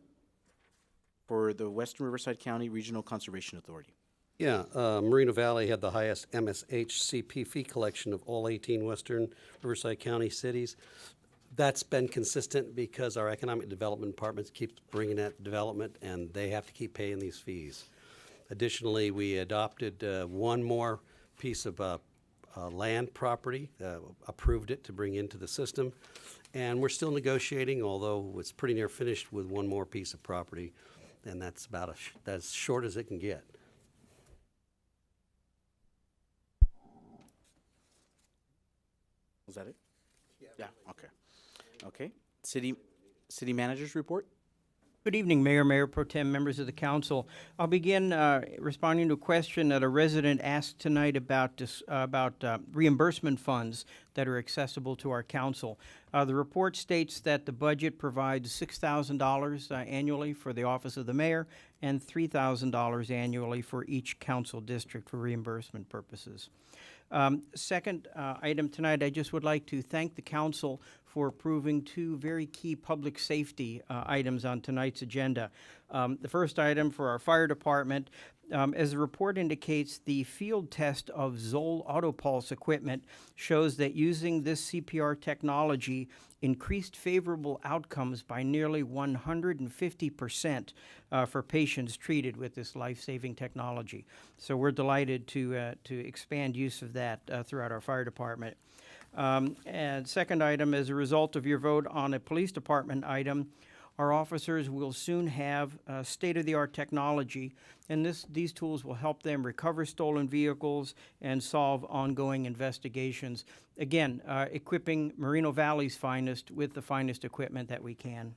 for the Western Riverside County Regional Conservation Authority. Yeah, Moreno Valley had the highest MSHCP fee collection of all 18 Western Riverside County cities. That's been consistent because our economic development departments keep bringing that development, and they have to keep paying these fees. Additionally, we adopted one more piece of land property, approved it to bring into the system, and we're still negotiating, although it's pretty near finished with one more piece of property, and that's about as short as it can get. Was that it? Yeah, okay. Okay. City Manager's report. Good evening, Mayor, Mayor Pro Tem, members of the council. I'll begin responding to a question that a resident asked tonight about reimbursement funds that are accessible to our council. The report states that the budget provides $6,000 annually for the office of the mayor and $3,000 annually for each council district for reimbursement purposes. Second item tonight, I just would like to thank the council for approving two very key public safety items on tonight's agenda. The first item for our fire department, as the report indicates, the field test of Zoll Autopulse equipment shows that using this CPR technology increased favorable outcomes by nearly 150% for patients treated with this life-saving technology. So we're delighted to expand use of that throughout our fire department. And second item, as a result of your vote on a police department item, our officers will soon have state-of-the-art technology, and these tools will help them recover stolen vehicles and solve ongoing investigations. Again, equipping Moreno Valley's finest with the finest equipment that we can.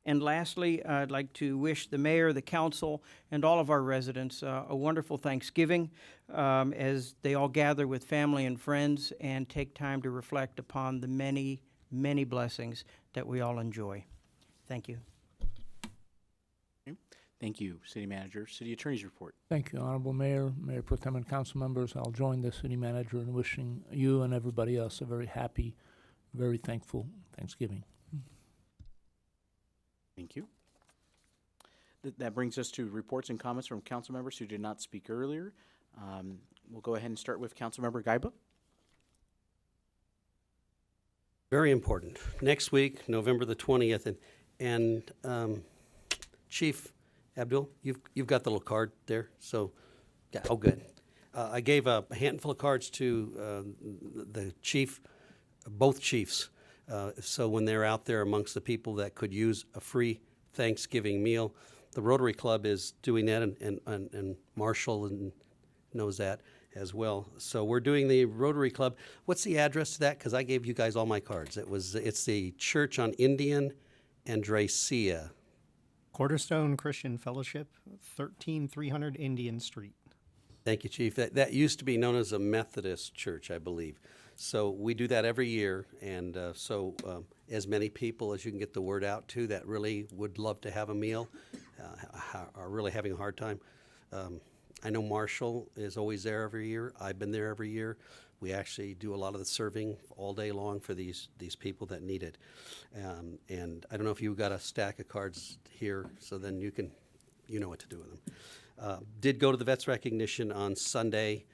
And lastly, I'd like to wish the mayor, the council, and all of our residents a wonderful Thanksgiving as they all gather with family and friends and take time to reflect upon the many, many blessings that we all enjoy. Thank you. Okay. Thank you, City Manager. City Attorney's report. Thank you, Honorable Mayor, Mayor Pro Tem, and council members. I'll join the city manager in wishing you and everybody else a very happy, very thankful Thanksgiving. Thank you. That brings us to reports and comments from council members who did not speak earlier. We'll go ahead and start with Councilmember Gaiba. Very important. Next week, November the 20th, and Chief Abdul, you've got the little card there, so, yeah, oh, good. I gave a handful of cards to the chief, both chiefs, so when they're out there amongst the people that could use a free Thanksgiving meal, the Rotary Club is doing that, and Marshall knows that as well. So we're doing the Rotary Club. What's the address to that? Because I gave you guys all my cards. It's the church on Indian and Dracia. Cornerstone Christian Fellowship, 13300 Indian Street. Thank you, Chief. That used to be known as a Methodist church, I believe. So we do that every year, and as many people as you can get the word out to that really would love to have a meal are really having a hard time. I know Marshall is always there every year. I've been there every year. We actually do a lot of the serving all day long for these people that need it. And I don't know if you've got a stack of cards here, so then you know what to do with them. Did go to the Vets Recognition on Sunday.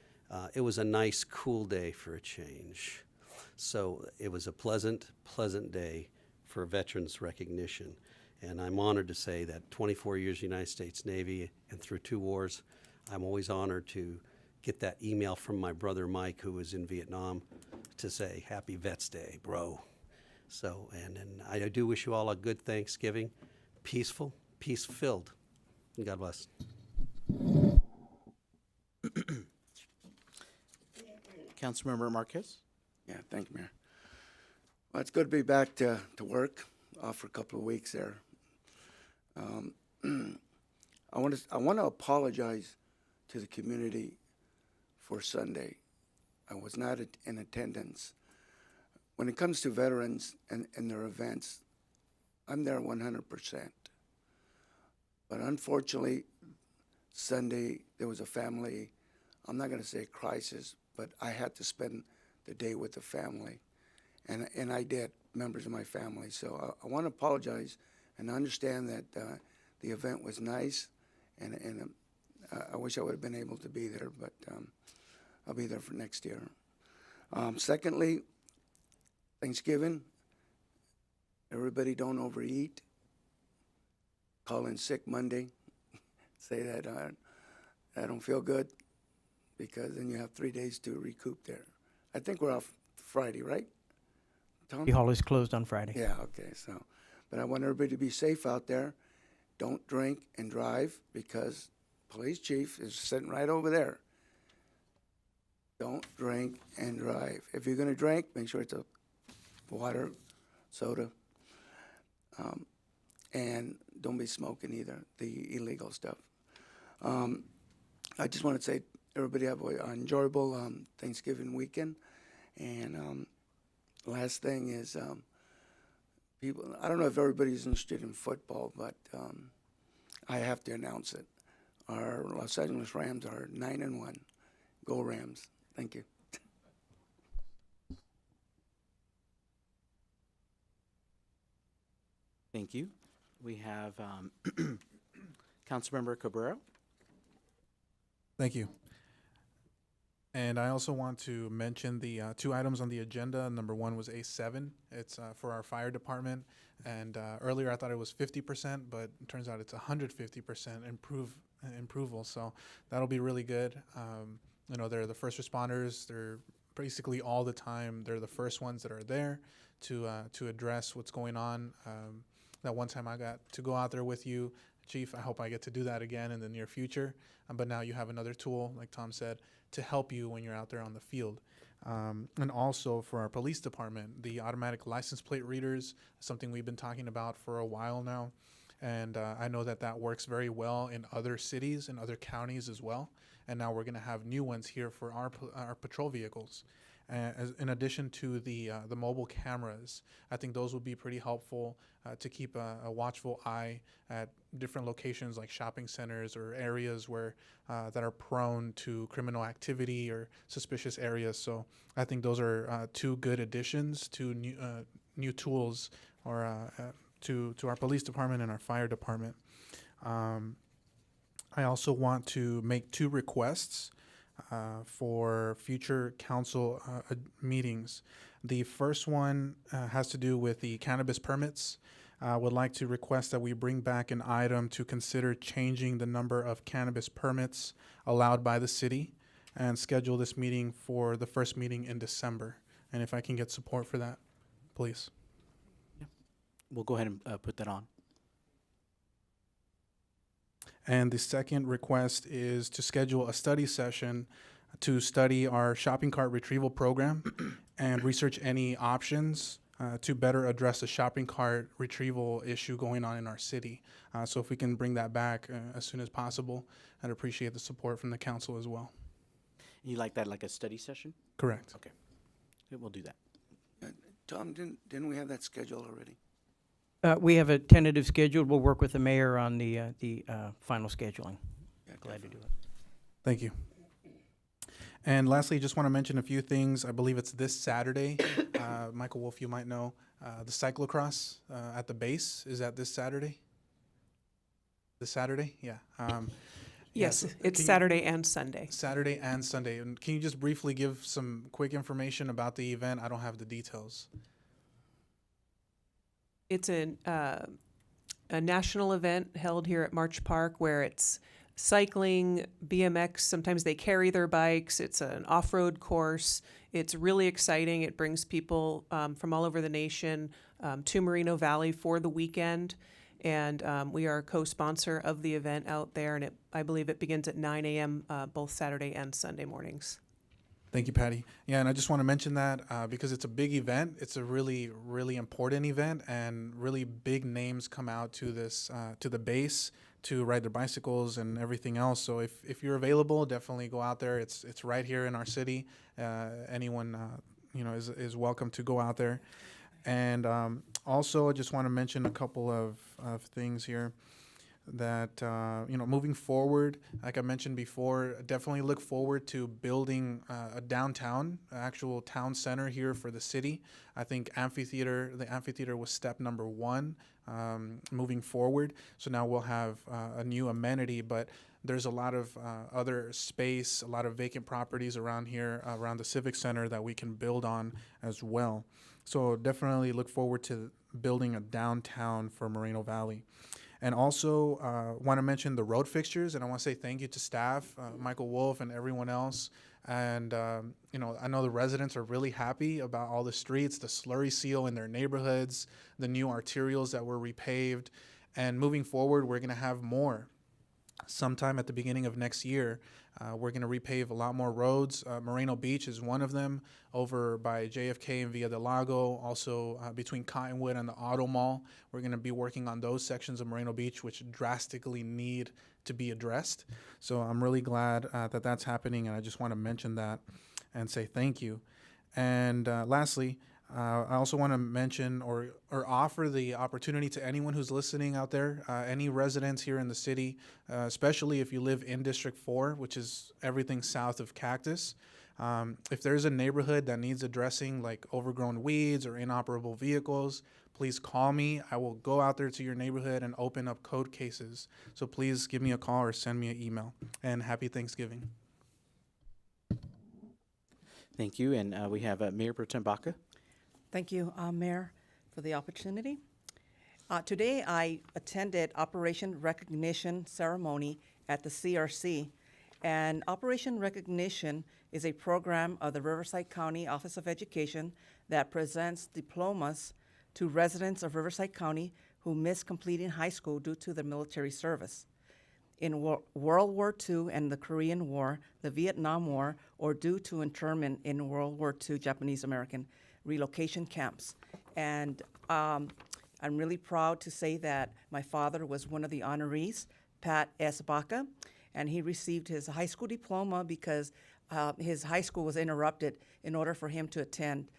It was a nice, cool day for a change. So it was a pleasant day for Veterans Recognition. And I'm honored to say that 24 years United States Navy and through 2 wars, I'm always honored to get that email from my brother Mike, who was in Vietnam, to say, Happy Vets Day, bro. So, and I do wish you all a good Thanksgiving, peaceful, peace-filled. And God bless. Councilmember Marquez. Yeah, thank you, Mayor. Well, it's good to be back to work, off for a couple of weeks there. I want to apologize to the community for Sunday. I was not in attendance. When it comes to veterans and their events, I'm there 100%. But unfortunately, Sunday, there was a family, I'm not going to say crisis, but I had to spend the day with the family. And I did, members of my family. So I want to apologize and understand that the event was nice, and I wish I would have been able to be there, but I'll be there for next year. Secondly, Thanksgiving, everybody don't overeat. Call in sick Monday, say that I don't feel good, because then you have 3 days to recoup there. I think we're off Friday, right, Tom? The hall is closed on Friday. Yeah, okay, so, but I want everybody to be safe out there. Don't drink and drive, because police chief is sitting right over there. Don't drink and drive. If you're gonna drink, make sure it's a water, soda, and don't be smoking either, the illegal stuff. I just want to say, everybody have an enjoyable Thanksgiving weekend. And last thing is, people, I don't know if everybody's interested in football, but I have to announce it. Our Los Angeles Rams are 9-1. Go Rams. Thank you. Thank you. We have Councilmember Cabrera. Thank you. And I also want to mention the 2 items on the agenda. Number 1 was A7. It's for our fire department. And earlier I thought it was 50%, but it turns out it's 150% improval. So that'll be really good. You know, they're the first responders. They're basically all the time. They're the first ones that are there to address what's going on. That one time I got to go out there with you, Chief. I hope I get to do that again in the near future. But now you have another tool, like Tom said, to help you when you're out there on the field. And also for our police department, the automatic license plate readers, something we've been talking about for a while now. And I know that works very well in other cities and other counties as well. And now we're going to have new ones here for our patrol vehicles. in addition to the mobile cameras. I think those would be pretty helpful to keep a watchful eye at different locations like shopping centers or areas where that are prone to criminal activity or suspicious areas. So I think those are two good additions to new tools or to our police department and our fire department. I also want to make two requests for future council meetings. The first one has to do with the cannabis permits. I would like to request that we bring back an item to consider changing the number of cannabis permits allowed by the city and schedule this meeting for the first meeting in December. And if I can get support for that, please. We'll go ahead and put that on. And the second request is to schedule a study session to study our shopping cart retrieval program and research any options to better address the shopping cart retrieval issue going on in our city. So if we can bring that back as soon as possible, I'd appreciate the support from the council as well. You like that like a study session? Correct. Okay. We'll do that. Tom, didn't we have that scheduled already? We have a tentative schedule. We'll work with the mayor on the final scheduling. Yeah, Glad to do it. Thank you. And lastly, just want to mention a few things. I believe it's this Saturday. Michael Wolf, you might know, the cyclocross at the base. Is that this Saturday? This Saturday? Yeah. Yes, so it's can Saturday and Sunday. Saturday and Sunday. And can you just briefly give some quick information about the event? I don't have the details. It's a national event held here at March Park where it's cycling, BMX. Sometimes they carry their bikes. It's an off-road course. It's really exciting. It brings people from all over the nation to Moreno Valley for the weekend. And we are a co-sponsor of the event out there. And I believe it begins at 9 a.m. Both Saturday and Sunday mornings. Thank you, Patty. Yeah, and I just want to mention that because it's a big event. It's a really, really important event, and really big names come out to this, to the base to ride their bicycles and everything else. So if you're available, definitely go out there. It's right here in our city. Anyone is welcome to go out there. And also, I just want to mention a couple of things here. That moving forward, like I mentioned before, definitely look forward to building a downtown, actual town center here for the city. I think the amphitheater was step number one moving forward. So now we'll have a new amenity, but there's a lot of other space, a lot of vacant properties around here, around the Civic Center that we can build on as well. So definitely look forward to building a downtown for Moreno Valley. And also want to mention the road fixtures, and I want to say thank you to staff, Michael Wolf and everyone else. And, I know the residents are really happy about all the streets, the slurry seal in their neighborhoods, the new arterials that were repaved. And moving forward, we're going to have more. Sometime at the beginning of next year, we're going to repave a lot more roads. Moreno Beach is one of them, over by JFK and Villa del Lago, also between Cottonwood and the Auto Mall. We're going to be working on those sections of Moreno Beach which drastically need to be addressed. So I'm really glad that that's happening, and I just want to mention that and say thank you. And lastly, I also want to mention or offer the opportunity to anyone who's listening out there, any residents here in the city, especially if you live in District 4, which is everything south of Cactus. If there's a neighborhood that needs addressing, like overgrown weeds or inoperable vehicles, please call me. I will go out there to your neighborhood and open up code cases. So please give me a call or send me an email. And happy Thanksgiving. Thank you. And we have Mayor Pro Tem Baca. Thank you, Mayor, for the opportunity. Today, I attended Operation Recognition ceremony at the CRC, and Operation Recognition is a program of the Riverside County Office of Education that presents diplomas to residents of Riverside County who miss completing high school due to their military service. In World War II and the Korean War, the Vietnam War, or due to internment in World War II Japanese-American relocation camps. And I'm really proud to say that my father was one of the honorees, Pat S. Baca, and he received his high school diploma because his high school was interrupted in order for him to attend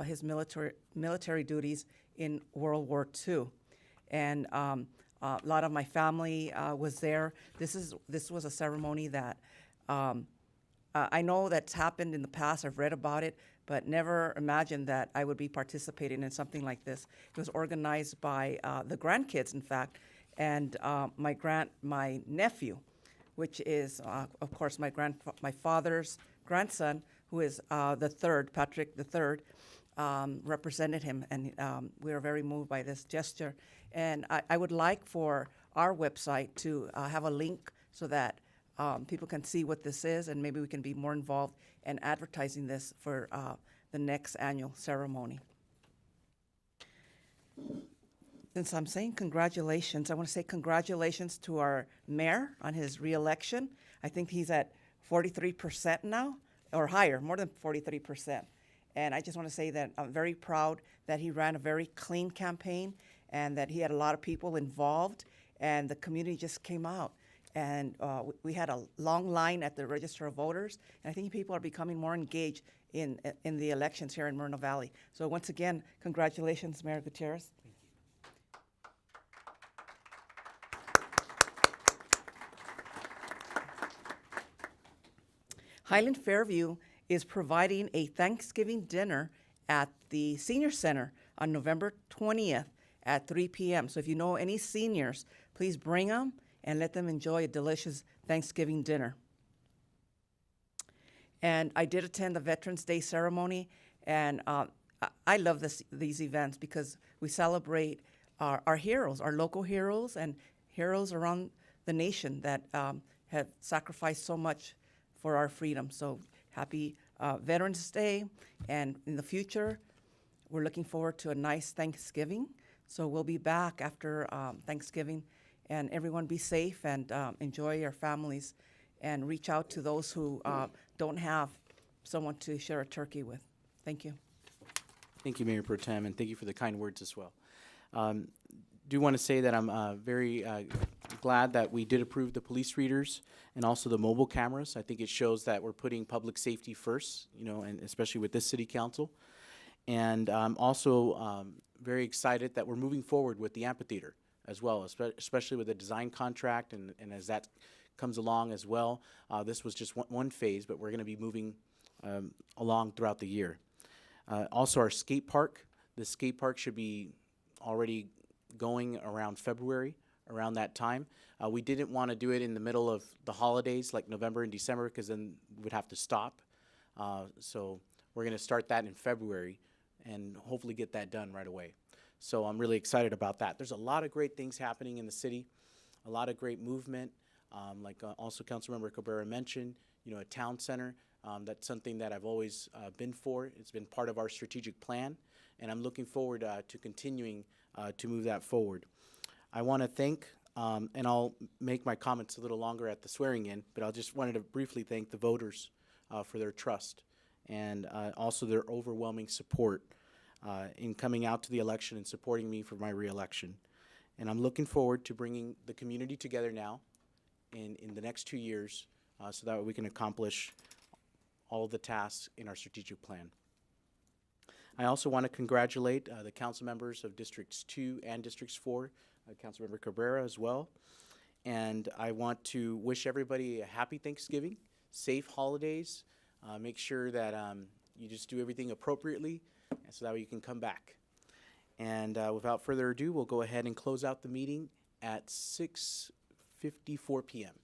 his military duties in World War II. And a lot of my family was there. This was a ceremony that I know that's happened in the past. I've read about it, but never imagined that I would be participating in something like this. It was organized by the grandkids, in fact, and my nephew, which is, of course, my father's grandson, who is the third, Patrick the third, represented him, and we are very moved by this gesture. And I would like for our website to have a link so that people can see what this is, and maybe we can be more involved in advertising this for the next annual ceremony. Since I'm saying congratulations, I want to say congratulations to our mayor on his reelection. I think he's at 43% now, or higher, more than 43%. And I just want to say that I'm very proud that he ran a very clean campaign and that he had a lot of people involved, and the community just came out. And we had a long line at the Register of Voters, and I think people are becoming more engaged in the elections here in Moreno Valley. So once again, congratulations, Mayor Gutierrez. Highland Fairview is providing a Thanksgiving dinner at the Senior Center on November 20th at 3 p.m. So if you know any seniors, please bring them and let them enjoy a delicious Thanksgiving dinner. And I did attend the Veterans Day ceremony, and I love these events because we celebrate our heroes, our local heroes, and heroes around the nation that have sacrificed so much for our freedom. So happy Veterans Day, and in the future, we're looking forward to a nice Thanksgiving. So we'll be back after Thanksgiving, and everyone be safe and enjoy your families, and reach out to those who don't have someone to share a turkey with. Thank you. Thank you, Mayor Pro Tem, and thank you for the kind words as well. Do want to say that I'm very glad that we did approve the police readers and also the mobile cameras. I think it shows that we're putting public safety first, you know, and especially with this city council. And I'm also very excited that we're moving forward with the amphitheater as well, especially with the design contract, and as that comes along as well. This was just one phase, but we're going to be moving along throughout the year. Also, our skate park. The skate park should be already going around February, around that time. We didn't want to do it in the middle of the holidays, like November and December, because then we'd have to stop. So we're going to start that in February and hopefully get that done right away. So I'm really excited about that. There's a lot of great things happening in the city, a lot of great movement. Like also Councilmember Cabrera mentioned, you know, a town center. That's something that I've always been for. It's been part of our strategic plan, and I'm looking forward to continuing to move that forward. I want to thank, and I'll make my comments a little longer at the swearing in, but I just wanted to briefly thank the voters for their trust and also their overwhelming support in coming out to the election and supporting me for my reelection. And I'm looking forward to bringing the community together now in the next 2 years so that we can accomplish all of the tasks in our strategic plan. I also want to congratulate the council members of Districts 2 and Districts 4, Councilmember Cabrera as well. And I want to wish everybody a happy Thanksgiving, safe holidays. Make sure that you just do everything appropriately so that way you can come back. And without further ado, we'll go ahead and close out the meeting at 6:54 p.m.